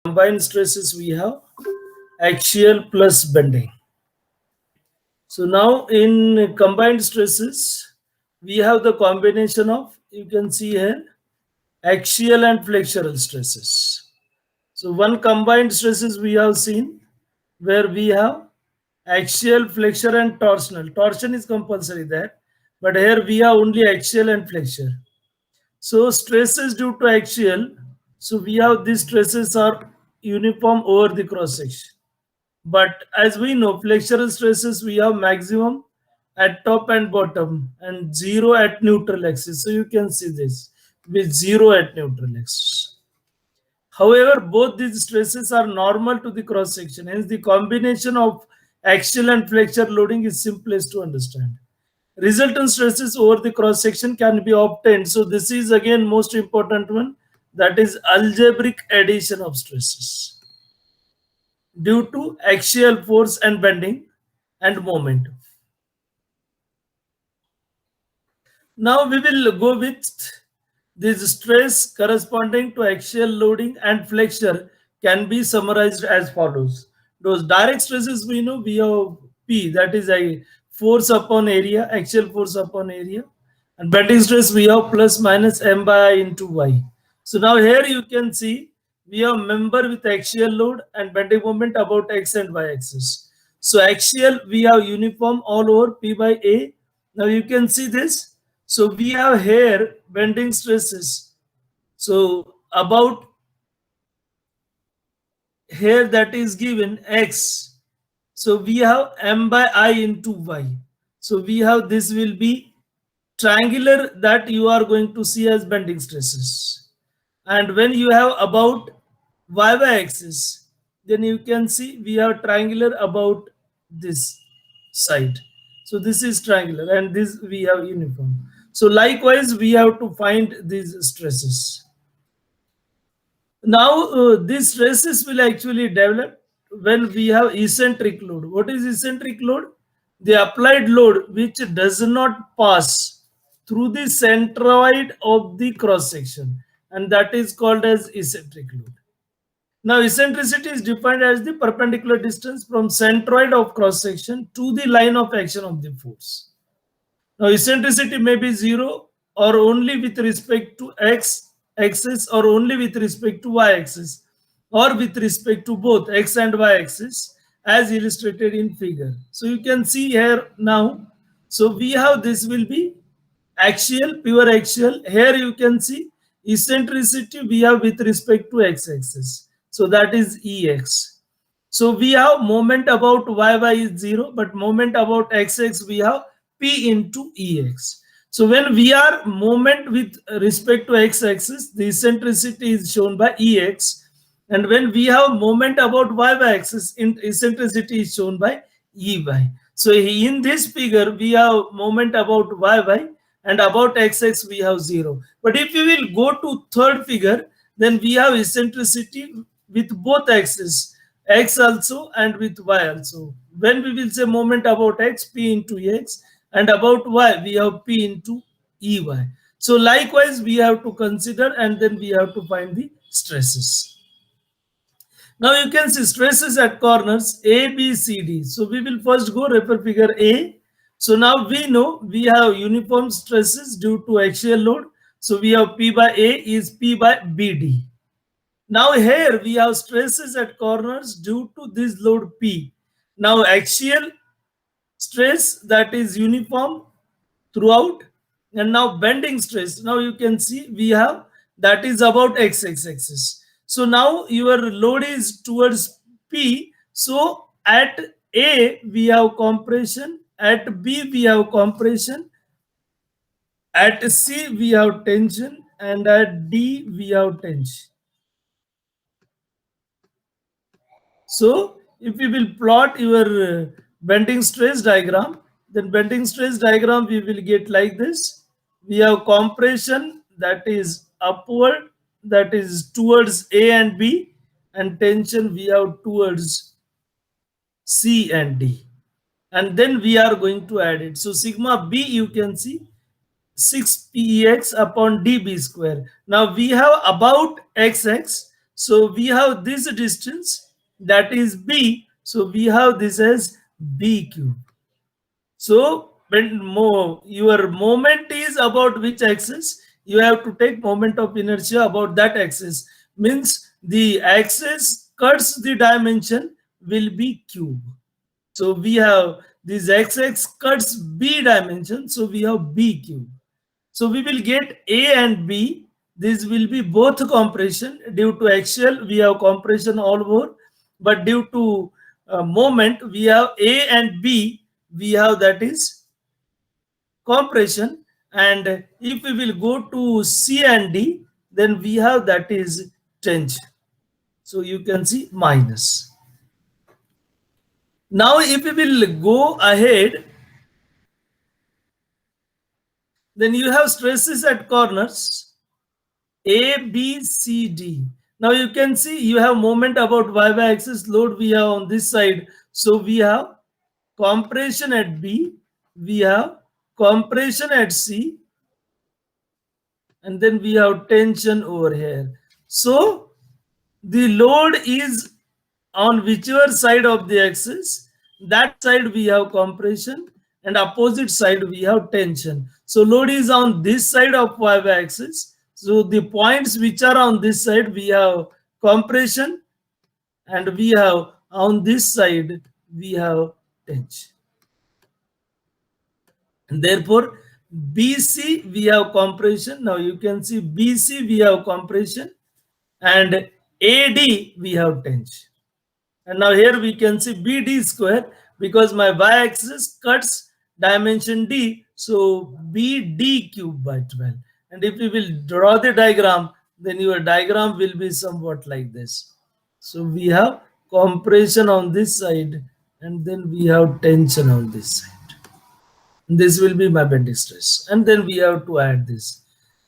combined stresses we have axial plus bending. So now in combined stresses, we have the combination of, you can see here, axial and flexural stresses. So one combined stresses we have seen where we have axial, flexure and torsional. Torsion is compulsory there, but here we have only axial and flexure. So stresses due to axial, so we have these stresses are uniform over the cross section. But as we know, flexural stresses we have maximum at top and bottom and zero at neutral axis. So you can see this with zero at neutral axis. However, both these stresses are normal to the cross section. Hence, the combination of axial and flexure loading is simplest to understand. Resultant stresses over the cross section can be obtained. So this is again most important one, that is algebraic addition of stresses due to axial force and bending and moment. Now we will go with this stress corresponding to axial loading and flexure can be summarized as follows. Those direct stresses we know we have P, that is a force upon area, axial force upon area, and bending stress we have plus minus m by I into y. So now here you can see we have member with axial load and bending moment about x and y axis. So axial we have uniform all over P by A. Now you can see this. So we have here bending stresses. So about here that is given x. So we have m by I into y. So we have this will be triangular that you are going to see as bending stresses. And when you have about y axis, then you can see we have triangular about this side. So this is triangular and this we have uniform. So likewise, we have to find these stresses. Now, these stresses will actually develop when we have eccentric load. What is eccentric load? The applied load which does not pass through the centroid of the cross section, and that is called as eccentric load. Now, eccentricity is defined as the perpendicular distance from centroid of cross section to the line of action of the force. Now, eccentricity may be zero or only with respect to x axis or only with respect to y axis or with respect to both x and y axis as illustrated in figure. So you can see here now. So we have this will be axial, pure axial. Here you can see eccentricity we have with respect to x axis. So that is Ex. So we have moment about y is 0, but moment about x we have P into Ex. So when we are moment with respect to x-axis, the eccentricity is shown by Ex. And when we have moment about y-axis, eccentricity is shown by Ey. So in this figure, we have moment about y and about x we have 0. But if we will go to third figure, then we have eccentricity with both axes, x also and with y also. When we will say moment about x, P into x, and about y we have P into Ey. So likewise we have to consider and then we have to find the stresses. Now you can see stresses at corners A, B, C, D. So we will first go refer figure A. So now we know we have uniform stresses due to axial load. So we have P by A is P by BD. Now here we have stresses at corners due to this load P. Now axial stress that is uniform throughout, and now bending stress. Now you can see we have that is about x axis. So now your load is towards P. So at A we have compression, at B we have compression, at C we have tension, and at D we have tension. So if we will plot your bending stress diagram, then bending stress diagram we will get like this. We have compression that is upward, that is towards A and B, and tension we have towards C and D. And then we are going to add it. So sigma B you can see 6 Pex upon dB square. Now we have about xx. So we have this distance, that is b. So we have this as b cube. So when your moment is about which axis, you have to take moment of inertia about that axis. Means the axis cuts the dimension will be cube. So we have this x cuts b dimension, so we have b cube. So we will get A and B. This will be both compression. Due to axial, we have compression all over. But due to moment, we have A and B. We have that is compression. And if we will go to C and D, then we have that is tension. So you can see minus. Now if we will go ahead, then you have stresses at corners. A, B, C, D. Now you can see you have moment about y axis load we have on this side. So we have compression at B, we have compression at C, and then we have tension over here. So the load is on whichever side of the axis, that side we have compression and opposite side we have tension. So load is on this side of y axis. So the points which are on this side we have compression, and we have on this side we have tension. And therefore BC we have compression. Now you can see BC we have compression, and AD we have tension. And now here we can see BD square, because my y-axis cuts dimension D, so BD cube by 12. And if we will draw the diagram, then your diagram will be somewhat like this. So we have compression on this side, and then we have tension on this side. This will be my bending stress, and then we have to add this.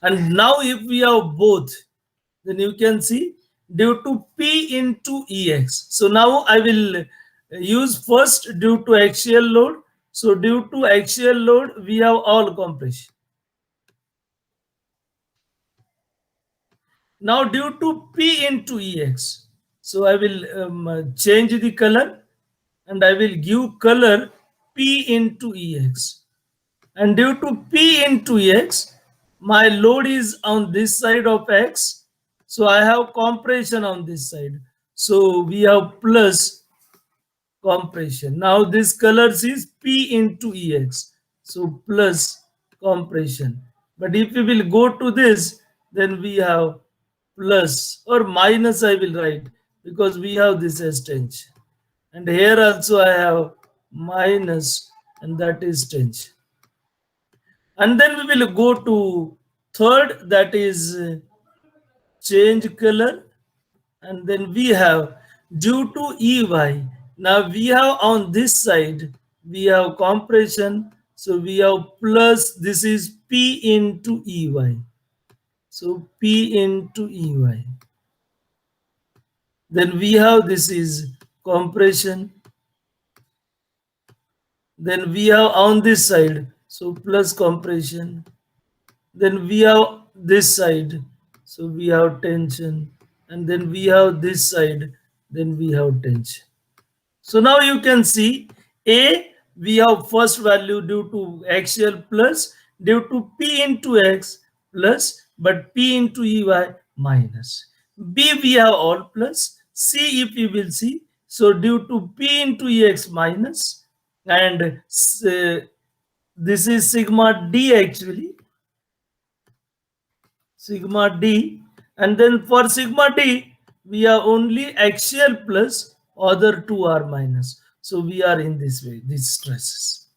And now if we have both, then you can see due to P into EX. So now I will use first due to axial load. So due to axial load, we have all compression. Now due to P into EX. So I will change the color, and I will give color P into EX. And due to P into X, my load is on this side of X. So I have compression on this side. So we have plus compression. Now this colors is P into EX. So plus compression. But if we will go to this, then we have plus or minus, I will write, because we have this as tension. And here also I have minus, and that is tension. And then we will go to third, that is change color, and then we have due to EY. Now we have on this side we have compression, so we have plus, this is P into EY. So P into EY. Then we have this is compression. Then we have on this side, so plus compression. Then we have this side, so we have tension, and then we have this side, then we have tension. So now you can see A, we have first value due to axial plus, due to P into X plus, but P into EY minus. B, we have all plus. C, if you will see, so due to P into EX minus, and this is sigma D actually, sigma D, and then for sigma D we are only axial plus, other two are minus. So we are in this way, these stresses.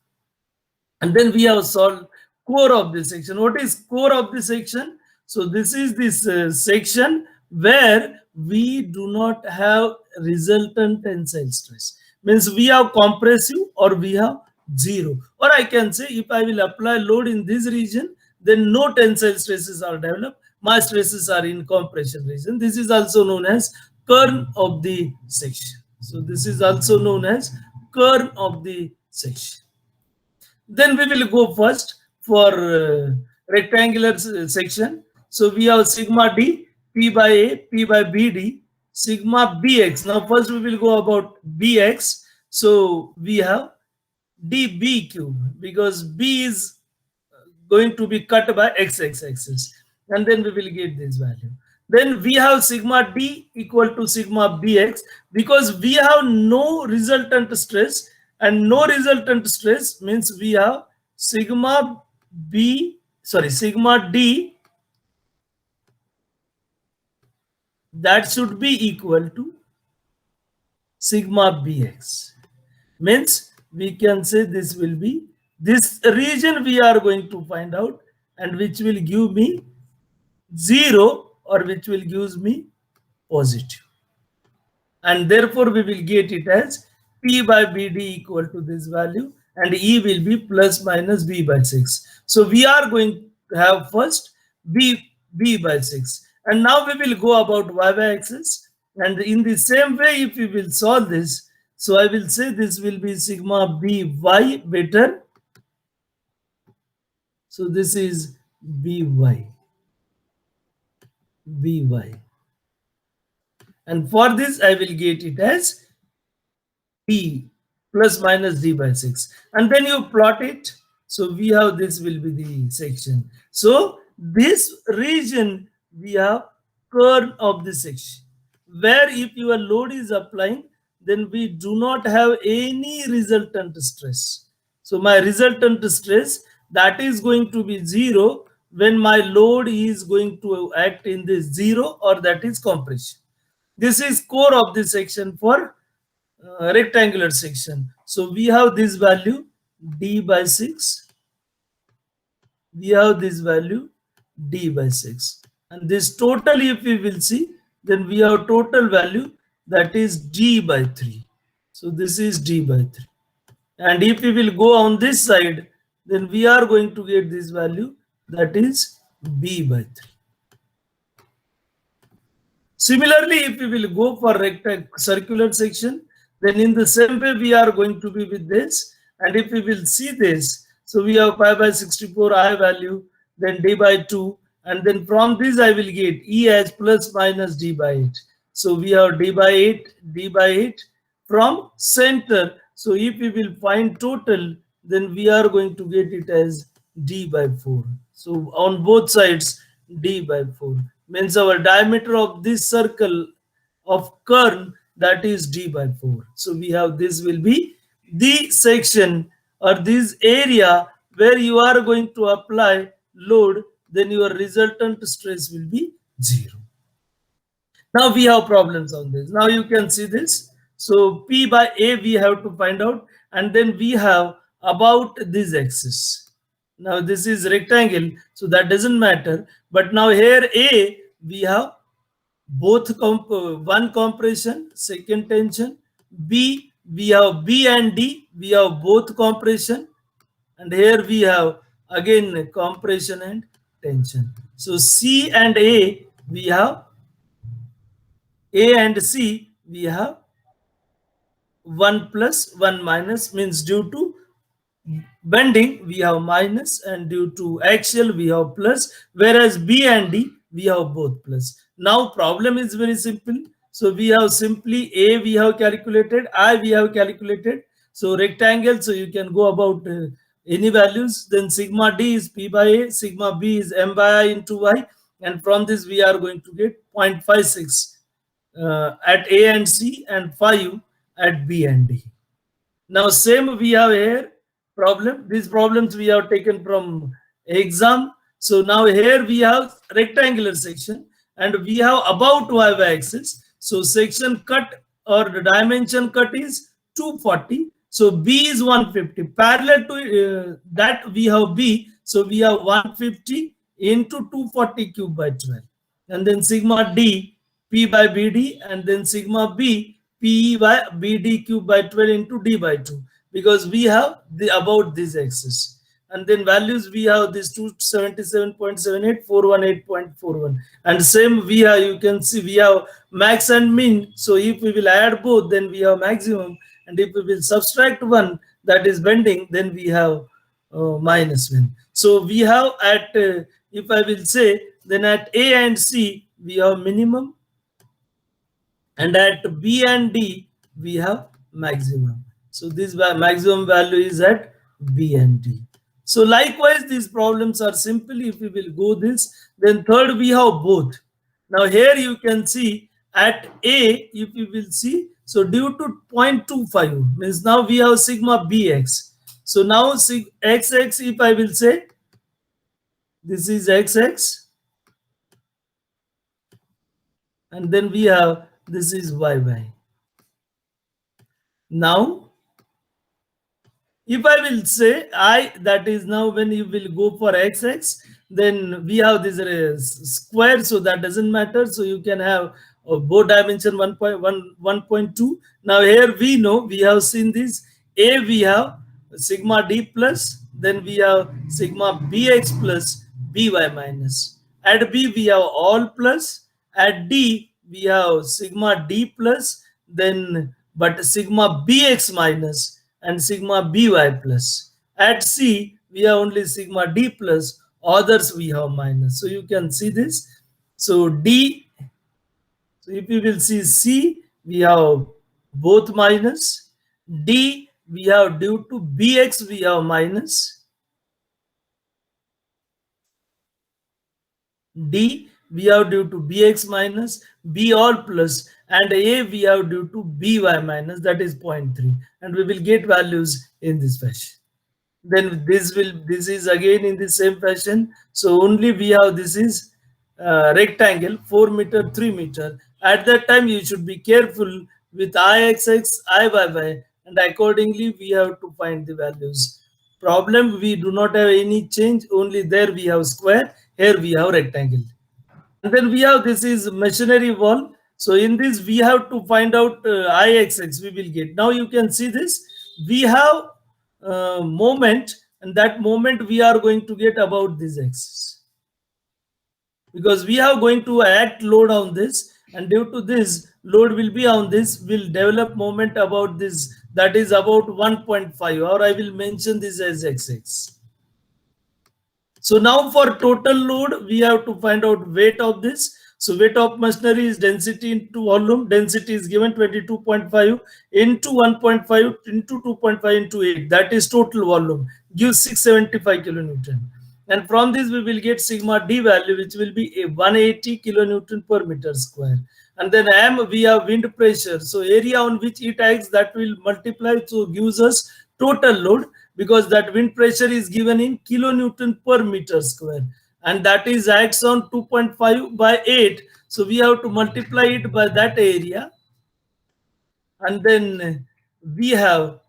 And then we have solved core of the section. What is core of the section? So this is this section where we do not have resultant tensile stress. Means we have compressive or we have zero. Or I can say if I will apply load in this region, then no tensile stresses are developed. My stresses are in compression region. This is also known as kern of the section. So this is also known as kern of the section. Then we will go first for rectangular section. So we have sigma D, P by A, P by BD. sigma bx. Now first we will go about bx. So we have db cube, because b is going to be cut by x axis, and then we will get this value. Then we have sigma d equal to sigma bx, because we have no resultant stress, and no resultant stress means we have sigma sigma d, that should be equal to sigma bx. Means we can say this will be this region we are going to find out, and which will give me 0, or which will give me positive, and therefore we will get it as P by BD equal to this value, and E will be plus minus B by 6. So we are going to have first B by 6, and now we will go about Y by axis, and in the same way if we will solve this, so I will say this will be sigma BY better. So this is BY. And for this I will get it as D plus minus D by 6, and then you plot it. So we have, this will be the section. So this region we have curve of the section, where if your load is applying, then we do not have any resultant stress. So my resultant stress, that is going to be 0 when my load is going to act in this 0, or that is compression. This is core of the section for rectangular section. So we have this value D by 6. We have this value D by 6. And this total, if we will see, then we have total value, that is D by 3. So this is D by 3. And if we will go on this side, then we are going to get this value, that is B by 3. Similarly, if we will go for circular section, then in the same way we are going to be with this. And if we will see this, so we have pi by 64 I value, then D by 2, and then from this I will get E as plus minus D by 8. So we have D by 8 from center. So if we will find total, then we are going to get it as D by 4. So on both sides, D by 4 means our diameter of this circle of kern, that is D by 4. So we have, this will be the section or this area where you are going to apply load, then your resultant stress will be 0. Now we have problems on this. Now you can see this. So P by A we have to find out, and then we have about this axis. Now this is rectangle, so that doesn't matter. But now here A, we have both one compression, second tension. B, we have B and D, we have both compression. And here we have again compression and tension. So C and A, we have A and C, we have 1 plus 1 minus, means due to bending we have minus, and due to axial we have plus, whereas B and D we have both plus. Now problem is very simple. So we have simply A we have calculated, I we have calculated. So rectangle, so you can go about any values. Then sigma D is P by A, sigma B is M by I into Y, and from this we are going to get 0.56 at A and C, and 5 at B and D. Now same we have here problem. These problems we have taken from exam. So now here we have rectangular section, and we have about Y axis. So section cut or the dimension cut is 240. So B is 150. Parallel to that we have B. So we have 150 into 240 cube by 12. And then sigma D, P by BD, and then sigma B, P by BD cube by 12 into D by 2, because we have the about this axis. And then values we have this 277.78, 418.41, and same we have, you can see we have max and min. So if we will add both, then we have maximum, and if we will subtract one, that is bending, then we have minus 1. So we have at if I will say, then at A and C we have minimum, and at B and D we have maximum. So this maximum value is at B and D. So likewise these problems are simple. If we will go this, then third we have both. Now here you can see at A, if you will see, so due to 0.25 means now we have sigma Bx. So now xx, if I will say this is xx, and then we have this is yy. Now if I will say I, that is now when you will go for xx, then we have this square, so that doesn't matter. So you can have both dimension 1.1, 1.2. Now here we know, we have seen this. A we have sigma d plus, then we have sigma bx plus by minus. At B we have all plus. At D we have sigma d plus, then but sigma bx minus and sigma by plus. At C we have only sigma d plus, others we have minus. So you can see this. So D, so if you will see C, we have both minus. D we have due to bx we have minus. D we have due to bx minus, B all plus, and A we have due to by minus, that is 0.3, and we will get values in this fashion. Then this is again in the same fashion. So only we have this is rectangle 4 meter 3 meter. At that time you should be careful with ixx iyy, and accordingly we have to find the values. Problem, we do not have any change, only there we have square, here we have rectangle. And then we have this is machinery wall. So in this we have to find out ixx we will get. Now you can see this, we have moment, and that moment we are going to get about this axis, because we are going to act load on this, and due to this load will be on this, will develop moment about this, that is about 1.5, or I will mention this as xx. So now for total load, we have to find out weight of this. So weight of machinery is density into volume. Density is given 22.5 into 1.5 into 2.5 into 8. That is total volume. Gives 675 kilonewton. And from this we will get sigma D value, which will be a 180 kilonewton per meter square. And then M, we have wind pressure. So area on which it acts, that will multiply, so gives us total load, because that wind pressure is given in kilonewton per meter square, and that is acts on 2.5 by 8. So we have to multiply it by that area, and then we have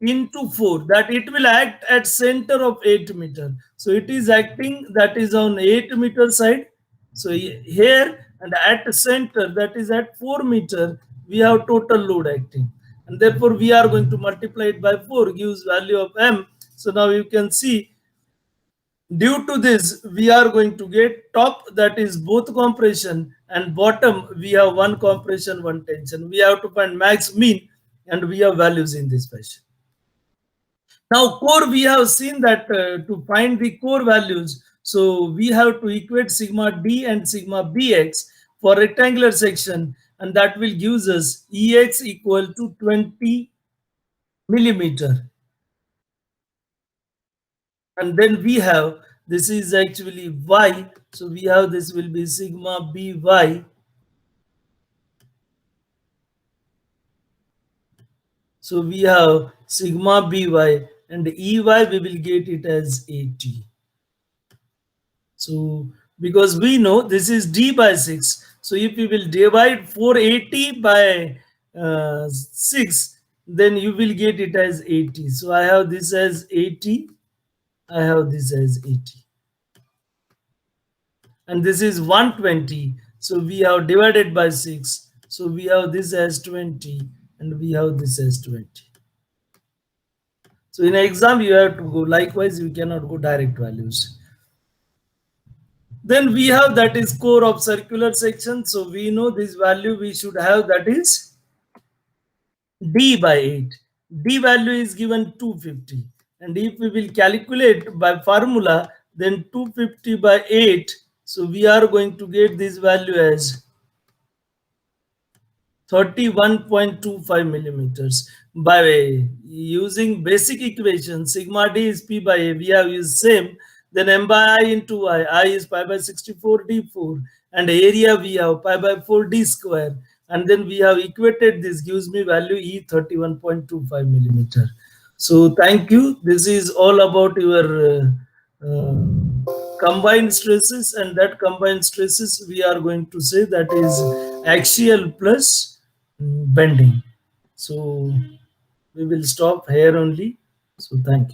into 4, that it will act at center of 8 meter. So it is acting, that is on 8 meter side. So here and at center, that is at 4 meter, we have total load acting, and therefore we are going to multiply it by 4, gives value of M. So now you can see, due to this we are going to get top, that is both compression, and bottom we have one compression one tension. We have to find max mean, and we have values in this fashion. Now core, we have seen that to find the core values, so we have to equate sigma d and sigma bx for rectangular section, and that will gives us ex equal to 20 millimeter. And then we have, this is actually y, so we have this will be sigma by. So we have sigma by, and ey we will get it as 80. So because we know this is d by 6, so if you will divide 480 by 6, then you will get it as 80. So I have this as 80, I have this as 80, and this is 120. So we have divided by 6, so we have this as 20, and we have this as 20. So in an exam you have to go likewise, you cannot go direct values. Then we have, that is core of circular section. So we know this value we should have, that is d by 8. D value is given 250. And if we will calculate by formula, then 250 by 8. So we are going to get this value as 31.25 millimeters. By using basic equation, sigma d is p by a, we have used same, then m by I into I is pi by 64 d4, and area we have pi by 4 d square, and then we have equated this, gives me value E 31.25 millimeter. So thank you. This is all about your combined stresses, and that combined stresses we are going to say that is axial plus bending. So we will stop here only. So thank you.